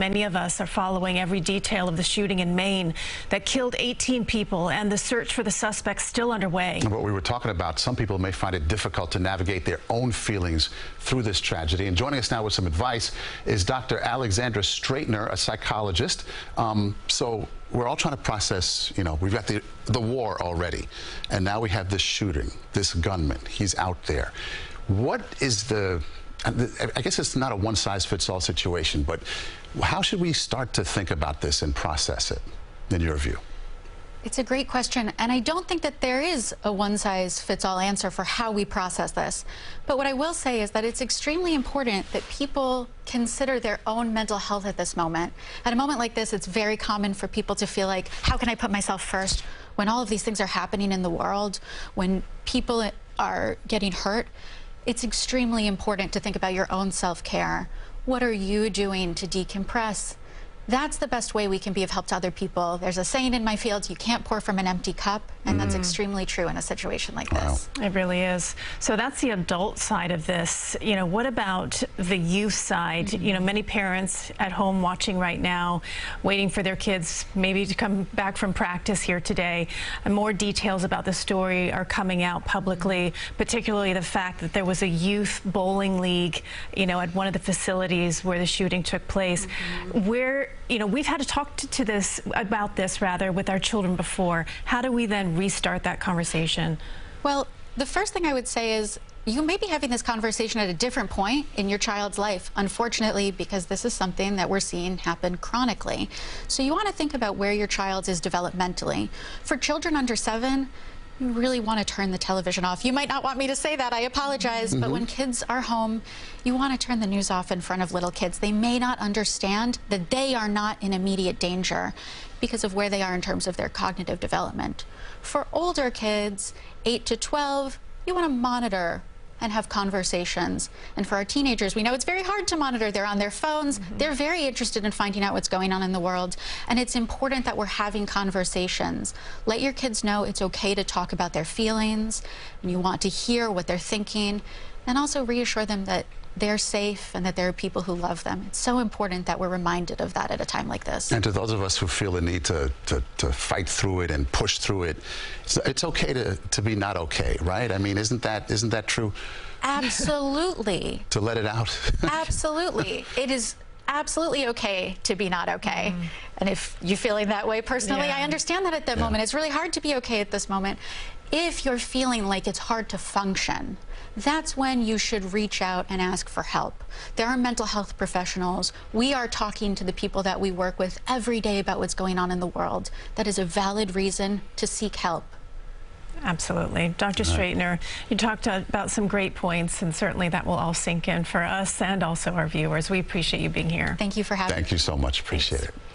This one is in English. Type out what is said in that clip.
Many of us are following every detail of the shooting in Maine that killed 18 people, and the search for the suspects still underway. What we were talking about, some people may find it difficult to navigate their own feelings through this tragedy. And joining us now with some advice is Dr. Alexandra Stratyner, a psychologist. So we're all trying to process, we've got the war already, and now we have this shooting, this gunman. He's out there. What is I guess it's not a one-size-fits-all situation, but how should we start to think about this and process it, in your view? It's a great question, and I don't think that there is a one-size-fits-all answer for how we process this. But what I will say is that it's extremely important that people consider their own mental health at this moment. At a moment like this, it's very common for people to feel like, how can I put myself first when all of these things are happening in the world, when people are getting hurt? It's extremely important to think about your own self-care. What are you doing to decompress? That's the best way we can be of help to other people. There's a saying in my field, you can't pour from an empty cup, and that's extremely true in a situation like this. It really is. So that's the adult side of this. What about the youth side? Many parents at home watching right now, waiting for their kids maybe to come back from practice here today. And more details about the story are coming out publicly, particularly the fact that there was a youth bowling league, at one of the facilities where the shooting took place. We've had to talk about this with our children before. How do we then restart that conversation? Well, the first thing I would say is you may be having this conversation at a different point in your child's life, unfortunately, because this is something that we're seeing happen chronically. So you want to think about where your child is developmentally. For children under 7, you really want to turn the television off. You might not want me to say that, I apologize, but when kids are home, you want to turn the news off in front of little kids. They may not understand that they are not in immediate danger because of where they are in terms of their cognitive development. For older kids, 8 to 12, you want to monitor and have conversations. And for our teenagers, we know it's very hard to monitor. They're on their phones. They're very interested in finding out what's going on in the world. And it's important that we're having conversations. Let your kids know it's okay to talk about their feelings, and you want to hear what they're thinking, and also reassure them that they're safe and that there are people who love them. It's so important that we're reminded of that at a time like this. And to those of us who feel the need to fight through it and push through it, it's okay to be not okay, right? I mean, isn't that true? Absolutely. To let it out? Absolutely. It is absolutely okay to be not okay. And if you're feeling that way personally, I understand that at the moment. It's really hard to be okay at this moment. If you're feeling like it's hard to function, that's when you should reach out and ask for help. There are mental health professionals. We are talking to the people that we work with every day about what's going on in the world. That is a valid reason to seek help. Absolutely. Dr. Stratyner, you talked about some great points, and certainly that will all sink in for us and also our viewers. We appreciate you being here. Thank you for having me. Thank you so much. Appreciate it.